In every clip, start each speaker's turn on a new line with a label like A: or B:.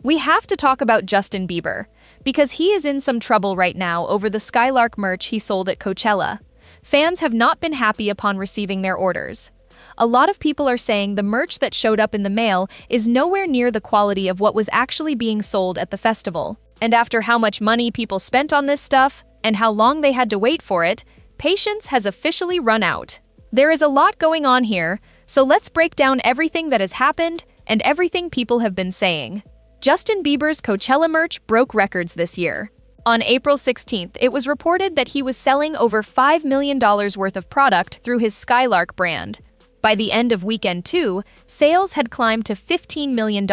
A: We have to talk about Justin Bieber, because he is in some trouble right now over the Skylark merch he sold at Coachella. Fans have not been happy upon receiving their orders. A lot of people are saying the merch that showed up in the mail is nowhere near the quality of what was actually being sold at the festival. And after how much money people spent on this stuff, and how long they had to wait for it, patience has officially run out. There is a lot going on here, so let's break down everything that has happened and everything people have been saying. Justin Bieber's Coachella merch broke records this year. On April 16th, it was reported that he was selling over $5 million worth of product through his Skylark brand. By the end of weekend 2, sales had climbed to $15 million.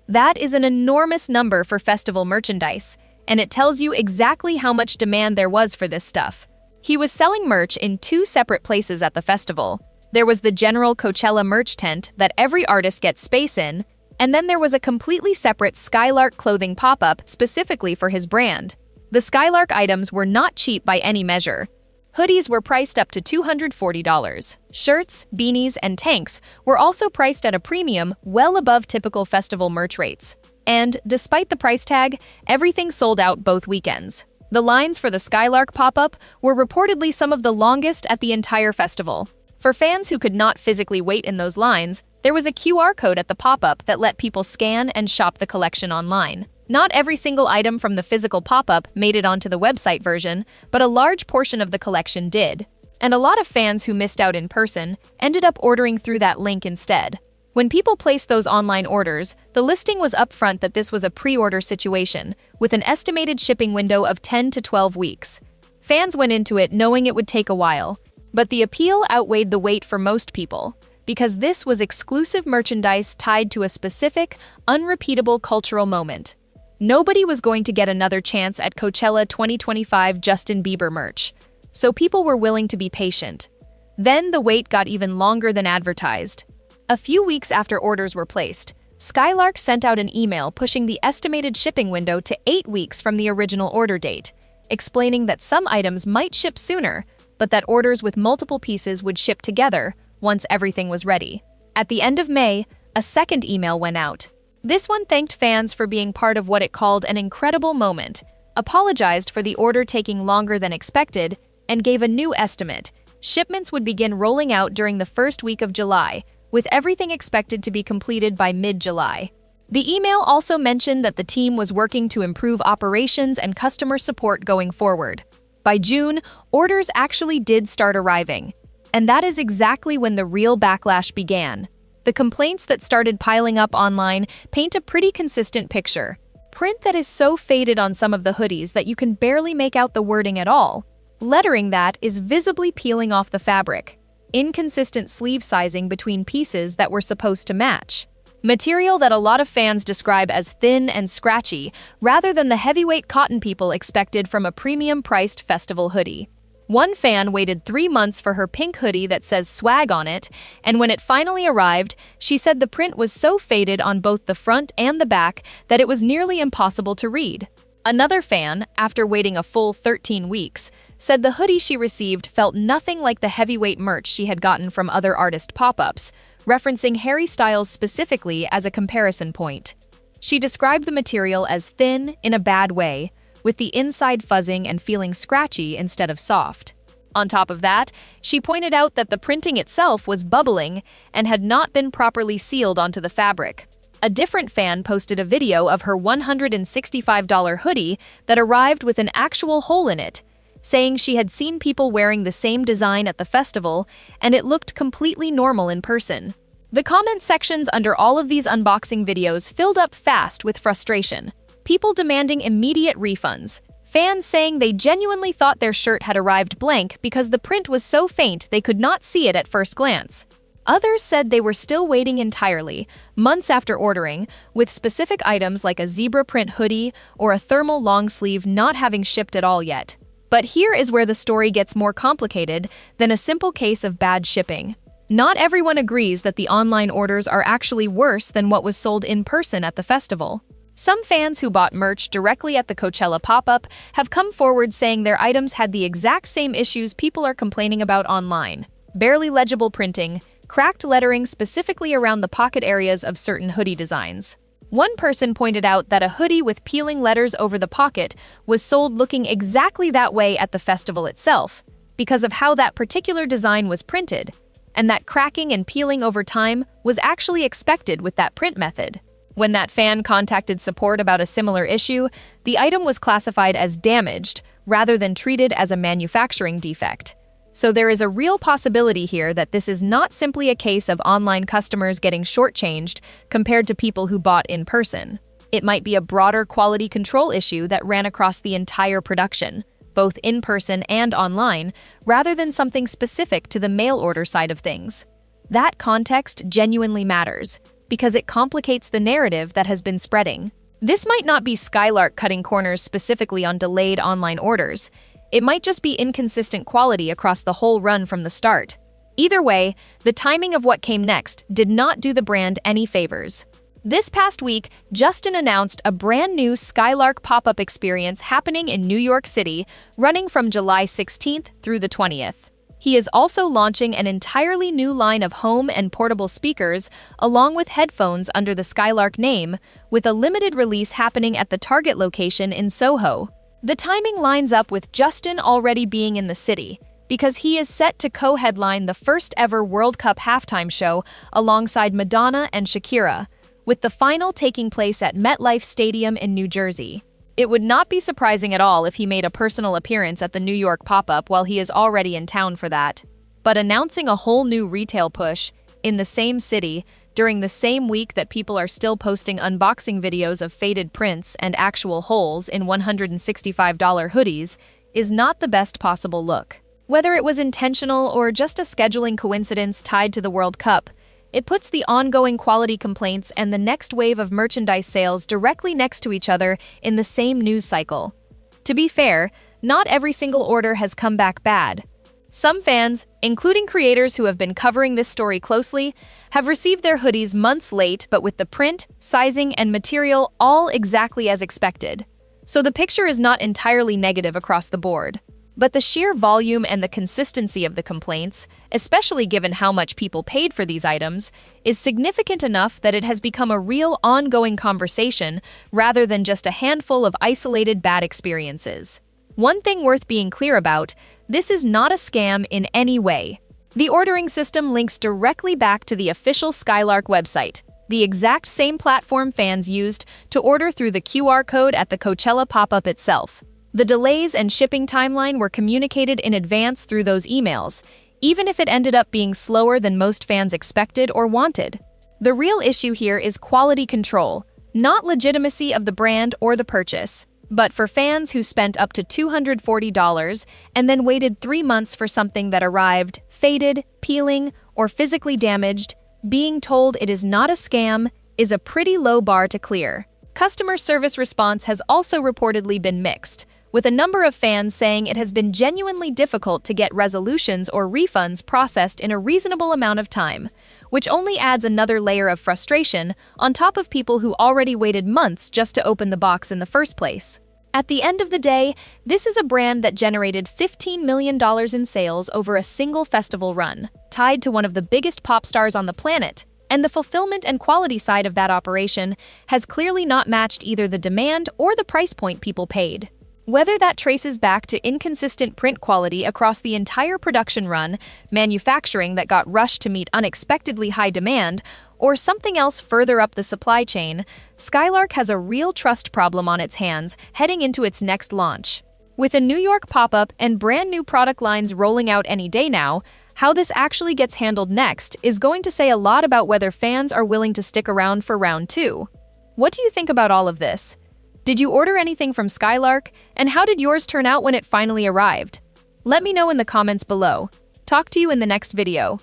A: That is an enormous number for festival merchandise, and it tells you exactly how much demand there was for this stuff. He was selling merch in 2 separate places at the festival. There was the general Coachella merch tent that every artist gets space in, and then there was a completely separate Skylark clothing pop-up specifically for his brand. The Skylark items were not cheap by any measure. Hoodies were priced up to $240. Shirts, beanies, and tanks were also priced at a premium well above typical festival merch rates. And, despite the price tag, everything sold out both weekends. The lines for the Skylark pop-up were reportedly some of the longest at the entire festival. For fans who could not physically wait in those lines, there was a QR code at the pop-up that let people scan and shop the collection online. Not every single item from the physical pop-up made it onto the website version, but a large portion of the collection did. And a lot of fans who missed out in person ended up ordering through that link instead. When people placed those online orders, the listing was upfront that this was a pre-order situation, with an estimated shipping window of 10 to 12 weeks. Fans went into it knowing it would take a while, but the appeal outweighed the wait for most people, because this was exclusive merchandise tied to a specific, unrepeatable cultural moment. Nobody was going to get another chance at Coachella 2025 Justin Bieber merch, so people were willing to be patient. Then the wait got even longer than advertised. A few weeks after orders were placed, Skylark sent out an email pushing the estimated shipping window to 8 weeks from the original order date, explaining that some items might ship sooner, but that orders with multiple pieces would ship together once everything was ready. At the end of May, a second email went out. This one thanked fans for being part of what it called an incredible moment, apologized for the order taking longer than expected, and gave a new estimate. Shipments would begin rolling out during the first week of July, with everything expected to be completed by mid-July. The email also mentioned that the team was working to improve operations and customer support going forward. By June, orders actually did start arriving. And that is exactly when the real backlash began. The complaints that started piling up online paint a pretty consistent picture. Print that is so faded on some of the hoodies that you can barely make out the wording at all. Lettering that is visibly peeling off the fabric. Inconsistent sleeve sizing between pieces that were supposed to match. Material that a lot of fans describe as thin and scratchy, rather than the heavyweight cotton people expected from a premium-priced festival hoodie. One fan waited 3 months for her pink hoodie that says swag on it, and when it finally arrived, she said the print was so faded on both the front and the back that it was nearly impossible to read. Another fan, after waiting a full 13 weeks, said the hoodie she received felt nothing like the heavyweight merch she had gotten from other artist pop-ups, referencing Harry Styles specifically as a comparison point. She described the material as thin in a bad way, with the inside fuzzing and feeling scratchy instead of soft. On top of that, she pointed out that the printing itself was bubbling and had not been properly sealed onto the fabric. A different fan posted a video of her $165 hoodie that arrived with an actual hole in it, saying she had seen people wearing the same design at the festival and it looked completely normal in person. The comment sections under all of these unboxing videos filled up fast with frustration. People demanding immediate refunds. Fans saying they genuinely thought their shirt had arrived blank because the print was so faint they could not see it at first glance. Others said they were still waiting entirely, months after ordering, with specific items like a zebra print hoodie or a thermal long sleeve not having shipped at all yet. But here is where the story gets more complicated than a simple case of bad shipping. Not everyone agrees that the online orders are actually worse than what was sold in person at the festival. Some fans who bought merch directly at the Coachella pop-up have come forward saying their items had the exact same issues people are complaining about online. Barely legible printing, cracked lettering specifically around the pocket areas of certain hoodie designs. One person pointed out that a hoodie with peeling letters over the pocket was sold looking exactly that way at the festival itself, because of how that particular design was printed, and that cracking and peeling over time was actually expected with that print method. When that fan contacted support about a similar issue, the item was classified as damaged rather than treated as a manufacturing defect. So there is a real possibility here that this is not simply a case of online customers getting shortchanged compared to people who bought in person. It might be a broader quality control issue that ran across the entire production, both in person and online, rather than something specific to the mail order side of things. That context genuinely matters, because it complicates the narrative that has been spreading. This might not be Skylark cutting corners specifically on delayed online orders. It might just be inconsistent quality across the whole run from the start. Either way, the timing of what came next did not do the brand any favors. This past week, Justin announced a brand new Skylark pop-up experience happening in New York City, running from July 16th through the 20th. He is also launching an entirely new line of home and portable speakers, along with headphones under the Skylark name, with a limited release happening at the Target location in Soho. The timing lines up with Justin already being in the city, because he is set to co-headline the first ever World Cup halftime show alongside Madonna and Shakira, with the final taking place at MetLife Stadium in New Jersey. It would not be surprising at all if he made a personal appearance at the New York pop-up while he is already in town for that. But announcing a whole new retail push in the same city during the same week that people are still posting unboxing videos of faded prints and actual holes in $165 hoodies is not the best possible look. Whether it was intentional or just a scheduling coincidence tied to the World Cup, it puts the ongoing quality complaints and the next wave of merchandise sales directly next to each other in the same news cycle. To be fair, not every single order has come back bad. Some fans, including creators who have been covering this story closely, have received their hoodies months late but with the print, sizing, and material all exactly as expected. So the picture is not entirely negative across the board. But the sheer volume and the consistency of the complaints, especially given how much people paid for these items, is significant enough that it has become a real ongoing conversation rather than just a handful of isolated bad experiences. One thing worth being clear about, this is not a scam in any way. The ordering system links directly back to the official Skylark website, the exact same platform fans used to order through the QR code at the Coachella pop-up itself. The delays and shipping timeline were communicated in advance through those emails, even if it ended up being slower than most fans expected or wanted. The real issue here is quality control, not legitimacy of the brand or the purchase. But for fans who spent up to $240 and then waited 3 months for something that arrived faded, peeling, or physically damaged, being told it is not a scam is a pretty low bar to clear. Customer service response has also reportedly been mixed, with a number of fans saying it has been genuinely difficult to get resolutions or refunds processed in a reasonable amount of time, which only adds another layer of frustration on top of people who already waited months just to open the box in the first place. At the end of the day, this is a brand that generated $15 million in sales over a single festival run, tied to one of the biggest pop stars on the planet, and the fulfillment and quality side of that operation has clearly not matched either the demand or the price point people paid. Whether that traces back to inconsistent print quality across the entire production run, manufacturing that got rushed to meet unexpectedly high demand, or something else further up the supply chain, Skylark has a real trust problem on its hands heading into its next launch. With a New York pop-up and brand new product lines rolling out any day now, how this actually gets handled next is going to say a lot about whether fans are willing to stick around for round 2. What do you think about all of this? Did you order anything from Skylark, and how did yours turn out when it finally arrived? Let me know in the comments below. Talk to you in the next video.